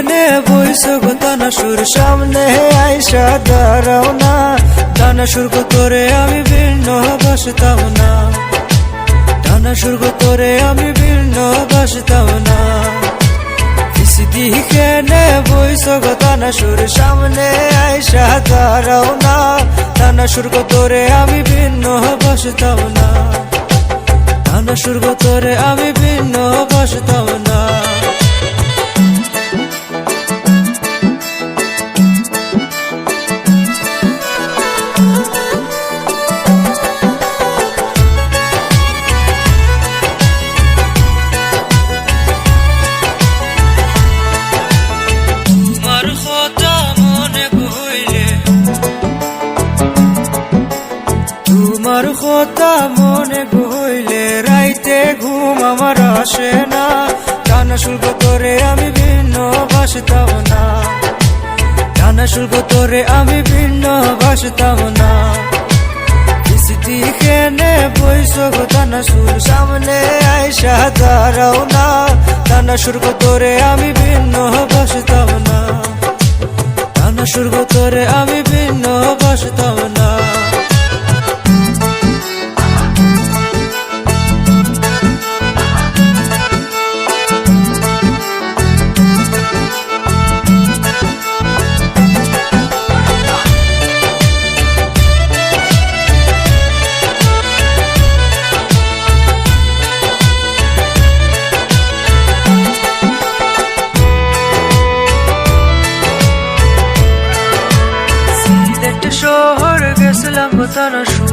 কেনে বইছো গো তানা সুর সামনে আইসা দাঁড়াও না, টানা সুর গো তোরে আমি ভিন্ন বাসতাম না, টানা সুর গো তোরে আমি ভিন্ন বাসতাম না। কেনে বইছো গো তানা সুর সামনে আইসা দাঁড়াও না, টানা সুর গো তোরে আমি ভিন্ন বাসতাম না, টানা সুর গো তোরে আমি ভিন্ন বাসতাম না। তোমার কথা মনে হইলে রাইতে ঘুম আমার আসে না, টানা শুল্ক তোরে আমি ভিন্ন বাসতাম না, টানা শুল্ক তোরে আমি ভিন্ন বাসতাম না। কেনে বইছো গো টানা সুর সামনে আইসা দাঁড়াও না, টানা শুল্ক তোরে আমি ভিন্ন বাসতাম না, টানা শুল্ক তোরে আমি ভিন্ন বাসতাম না। শহর গেছিলাম গো তানা সুর